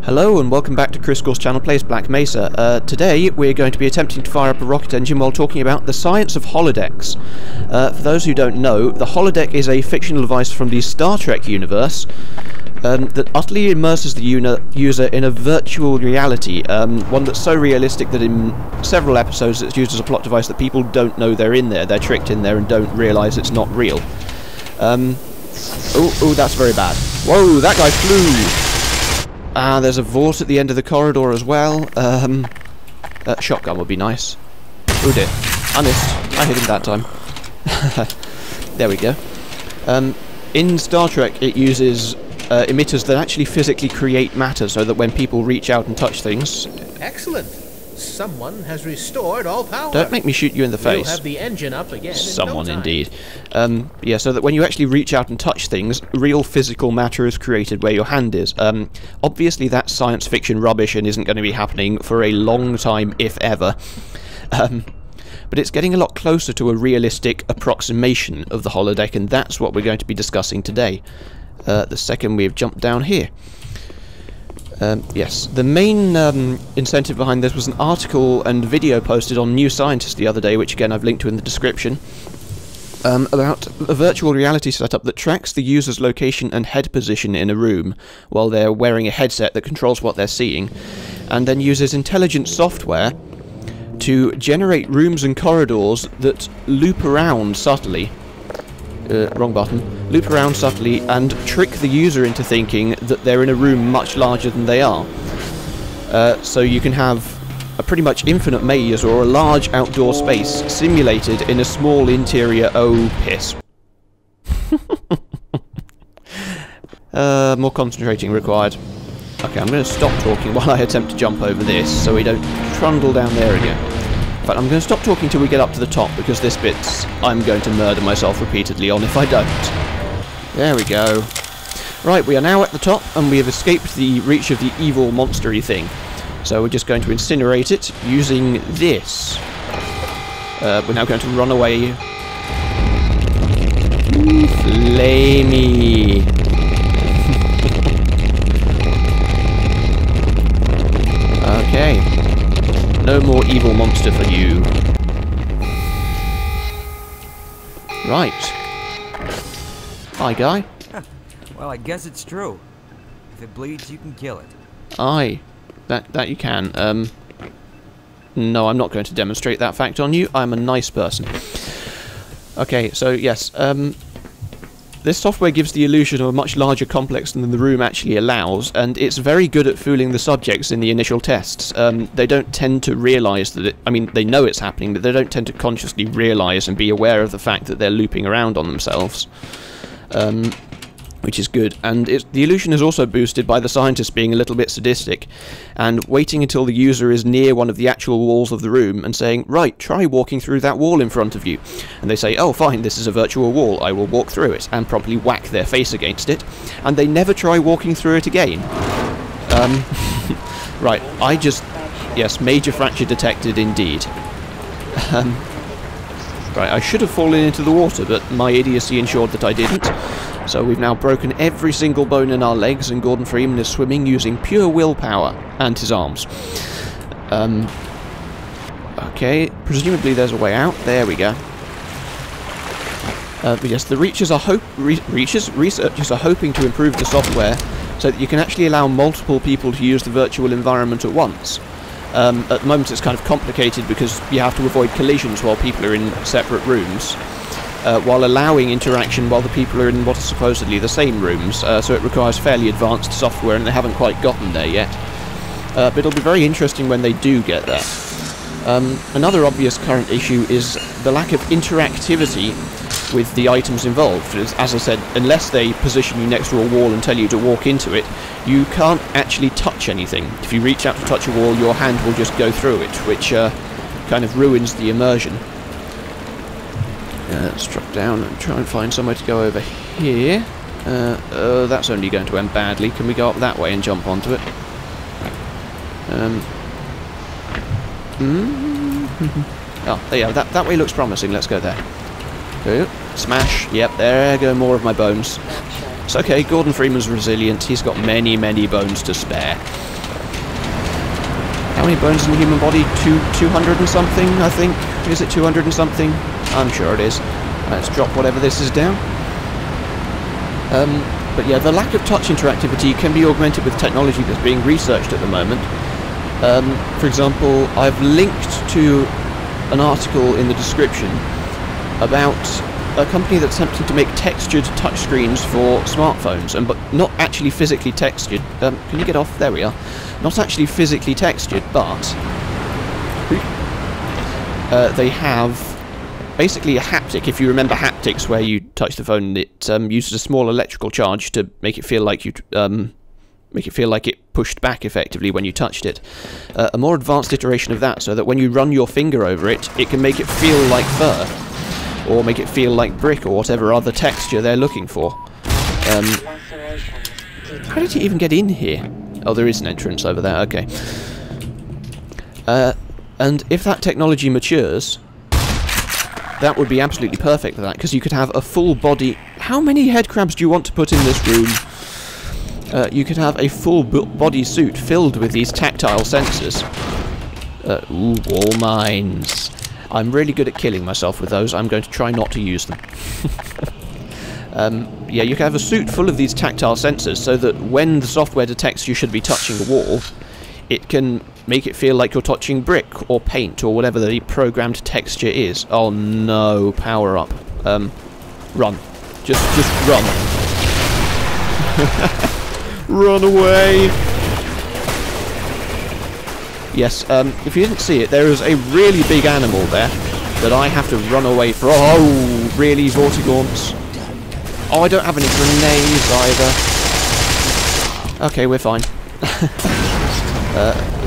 Hello and welcome back to ChrisCourse channel Plays Black Mesa. Today we're going to be attempting to fire up a rocket engine while talking about the science of holodecks. For those who don't know, the holodeck is a fictional device from the Star Trek universe that utterly immerses the user in a virtual reality, one that's so realistic that in several episodes it's used as a plot device that people don't know they're in there, they're tricked in there and don't realise it's not real. Oh, that's very bad. Whoa, that guy flew! There's a vault at the end of the corridor as well. Shotgun would be nice. Oh dear. I missed. I hit him that time. There we go. In Star Trek it uses emitters that actually physically create matter so that when people reach out and touch things... Excellent. Someone has restored all power. Don't make me shoot you in the face. You'll have the engine up again. Someone in no time. Indeed. Yeah, so that when you actually reach out and touch things, real physical matter is created where your hand is. Obviously that's science fiction rubbish and isn't going to be happening for a long time, if ever. But it's getting a lot closer to a realistic approximation of the holodeck, and that's what we're going to be discussing today. The second we've jumped down here. Yes, the main incentive behind this was an article and video posted on New Scientist the other day, which again I've linked to in the description, about a virtual reality setup that tracks the user's location and head position in a room while they're wearing a headset that controls what they're seeing, and then uses intelligent software to generate rooms and corridors that loop around subtly. Wrong button. Loop around subtly and trick the user into thinking that they're in a room much larger than they are. So you can have a pretty much infinite maze or a large outdoor space simulated in a small interior. Oh, piss. More concentrating required. Okay, I'm going to stop talking while I attempt to jump over this so we don't trundle down there again. But I'm going to stop talking till we get up to the top, because this bit I'm going to murder myself repeatedly on if I don't. There we go. Right, we are now at the top, and we have escaped the reach of the evil monstery thing. So we're just going to incinerate it using this. We're now going to run away. Flamey. Okay. No more evil monster for you. Right. Hi, guy. Well, I guess it's true. If it bleeds, you can kill it. Aye. That you can. No, I'm not going to demonstrate that fact on you. I'm a nice person. Okay, so yes, this software gives the illusion of a much larger complex than the room actually allows, and it's very good at fooling the subjects in the initial tests. They don't tend to realise that I mean, they know it's happening, but they don't tend to consciously realise and be aware of the fact that they're looping around on themselves. Which is good, and the illusion is also boosted by the scientist being a little bit sadistic, and waiting until the user is near one of the actual walls of the room and saying, right, try walking through that wall in front of you. And they say, oh fine, this is a virtual wall, I will walk through it, and promptly whack their face against it, and they never try walking through it again. Right, yes, major fracture detected indeed. Right, I should have fallen into the water, but my idiocy ensured that I didn't. So we've now broken every single bone in our legs, and Gordon Freeman is swimming using pure willpower and his arms. Okay, presumably there's a way out. There we go. But yes, the researchers are hoping to improve the software so that you can actually allow multiple people to use the virtual environment at once. At the moment it's kind of complicated because you have to avoid collisions while people are in separate rooms. While allowing interaction while the people are in what are supposedly the same rooms, so it requires fairly advanced software, and they haven't quite gotten there yet. But it'll be very interesting when they do get there. Another obvious current issue is the lack of interactivity with the items involved. As I said, unless they position you next to a wall and tell you to walk into it, you can't actually touch anything. If you reach out to touch a wall, your hand will just go through it, which kind of ruins the immersion. Let's drop down and try and find somewhere to go over here. That's only going to end badly. Can we go up that way and jump onto it? Oh, yeah, that way looks promising. Let's go there. Smash. Yep, there go more of my bones. It's okay, Gordon Freeman's resilient. He's got many, many bones to spare. How many bones in the human body? 200 and something, I think. Is it 200 and something? I'm sure it is. Let's drop whatever this is down. But yeah, the lack of touch interactivity can be augmented with technology that's being researched at the moment. For example, I've linked to an article in the description about a company that's attempting to make textured touchscreens for smartphones, but not actually physically textured. Can you get off? There we are. Not actually physically textured, but they have basically a haptic. If you remember haptics, where you touch the phone, it uses a small electrical charge to make it feel like it pushed back effectively when you touched it. A more advanced iteration of that, so that when you run your finger over it, it can make it feel like fur, or make it feel like brick, or whatever other texture they're looking for. How did you even get in here? Oh, there is an entrance over there, okay. And if that technology matures, that would be absolutely perfect for that, because you could have a full body... How many head crabs do you want to put in this room? You could have a full body suit filled with these tactile sensors. Ooh, wall mines. I'm really good at killing myself with those. I'm going to try not to use them. Yeah, you can have a suit full of these tactile sensors, so that when the software detects you should be touching a wall, it can make it feel like you're touching brick or paint or whatever the programmed texture is. Oh no, power up. Run. Just run. Run away! Yes, if you didn't see it, there is a really big animal there that I have to run away from. Oh, really, Vortigaunts? Oh, I don't have any grenades either. Okay, we're fine.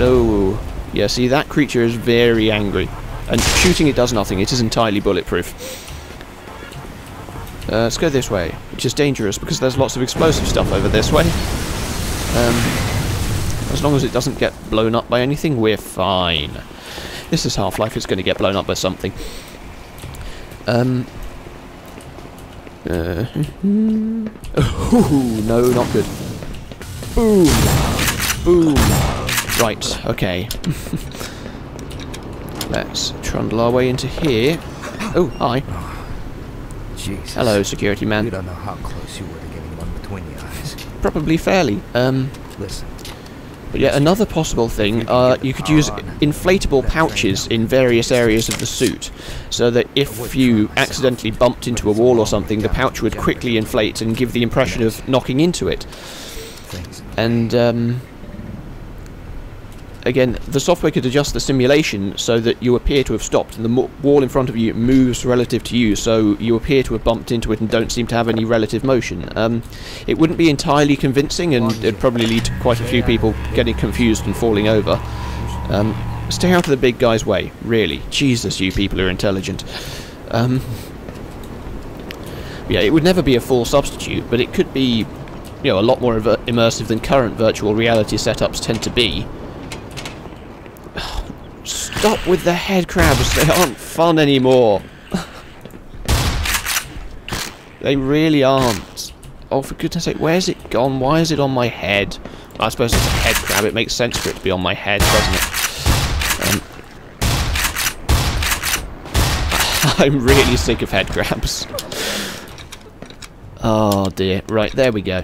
Oh, yeah, see, that creature is very angry. And shooting it does nothing, it is entirely bulletproof. Let's go this way, which is dangerous because there's lots of explosive stuff over this way. As long as it doesn't get blown up by anything, we're fine. This is Half-Life, it's going to get blown up by something. Ooh, no, not good. Boom! Boom! Right, okay. Let's trundle our way into here. Oh, hi. Jesus. Hello, security man. You don't know how close you were to getting one between the eyes. Probably fairly. Listen. But yeah, another possible thing, you could use inflatable pouches in various areas of the suit, so that if you accidentally bumped into a wall or something, the pouch would quickly inflate and give the impression of knocking into it. And, again, the software could adjust the simulation so that you appear to have stopped and the wall in front of you moves relative to you, so you appear to have bumped into it and don't seem to have any relative motion. It wouldn't be entirely convincing, and it'd probably lead to quite a few people getting confused and falling over. Stay out of the big guy's way, really. Jesus, you people are intelligent. Yeah, it would never be a full substitute, but it could be, you know, a lot more immersive than current virtual reality setups tend to be. Stop with the head crabs, they aren't fun anymore. They really aren't. Oh, for goodness sake, where's it gone? Why is it on my head? I suppose it's a head crab, it makes sense for it to be on my head, doesn't it? I'm really sick of head crabs. Oh dear, right, there we go.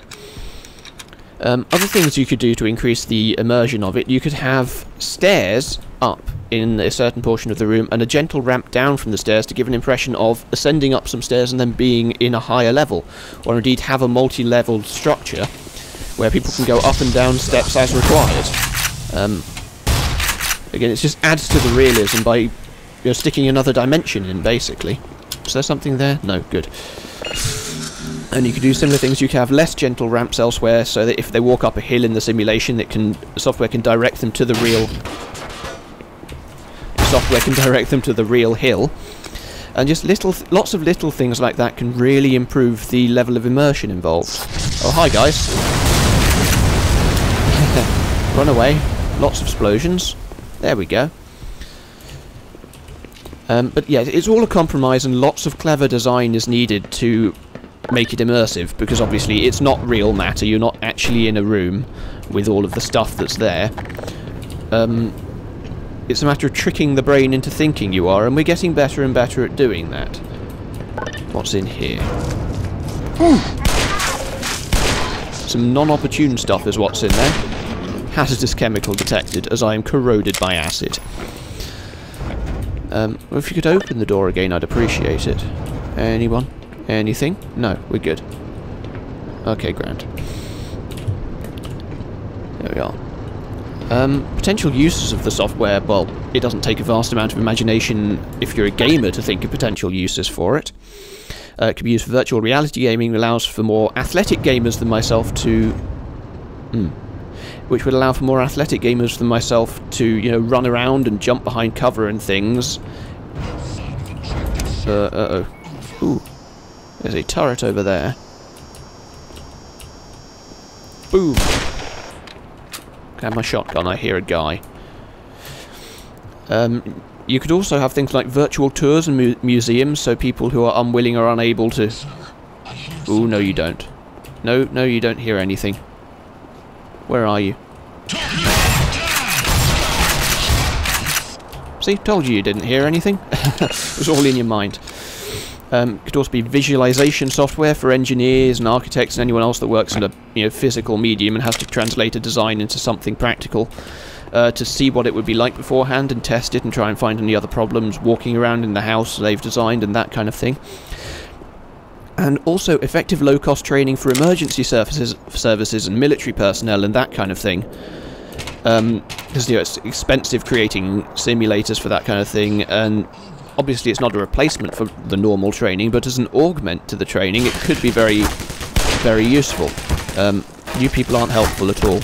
Other things you could do to increase the immersion of it, you could have stairs up in a certain portion of the room and a gentle ramp down from the stairs to give an impression of ascending up some stairs and then being in a higher level, or indeed have a multi-leveled structure where people can go up and down steps as required. Again, it just adds to the realism by, you know, sticking another dimension in, basically. Is there something there? No, good. And you could do similar things. You can have less gentle ramps elsewhere, so that if they walk up a hill in the simulation, the software can direct them to the real hill. And just lots of little things like that can really improve the level of immersion involved. Oh, hi guys. Run away. Lots of explosions. There we go. But yeah, it's all a compromise, and lots of clever design is needed to make it immersive, because obviously it's not real matter, you're not actually in a room with all of the stuff that's there. It's a matter of tricking the brain into thinking you are, and we're getting better and better at doing that. What's in here? Some non-opportune stuff is what's in there. Hazardous chemical detected, as I am corroded by acid. Well, if you could open the door again, I'd appreciate it. Anyone? Anything? No, we're good. Okay, grand. There we are. Potential uses of the software, well, it doesn't take a vast amount of imagination if you're a gamer to think of potential uses for it. It can be used for virtual reality gaming, allows for more athletic gamers than myself to... which would allow for more athletic gamers than myself to, you know, run around and jump behind cover and things. Uh-oh. Ooh. There's a turret over there. Boom. I have my shotgun, I hear a guy. You could also have things like virtual tours and museums, so people who are unwilling or unable to... Ooh, no you don't. No, you don't hear anything. Where are you? See, told you didn't hear anything. It was all in your mind. Could also be visualization software for engineers and architects and anyone else that works in a physical medium and has to translate a design into something practical. To see what it would be like beforehand and test it and try and find any other problems walking around in the house they've designed and that kind of thing. And also effective low-cost training for emergency services and military personnel and that kind of thing. Because it's expensive creating simulators for that kind of thing, and obviously it's not a replacement for the normal training, but as an augment to the training it could be very, very useful. You people aren't helpful at all.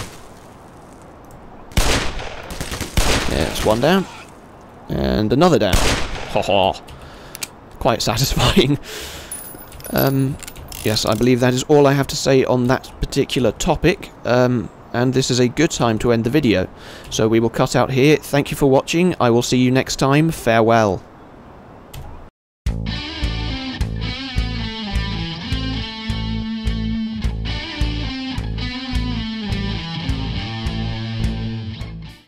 Yeah, it's one down. And another down. Ha-ha. Quite satisfying. Yes, I believe that is all I have to say on that particular topic, and this is a good time to end the video. So we will cut out here. Thank you for watching. I will see you next time. Farewell.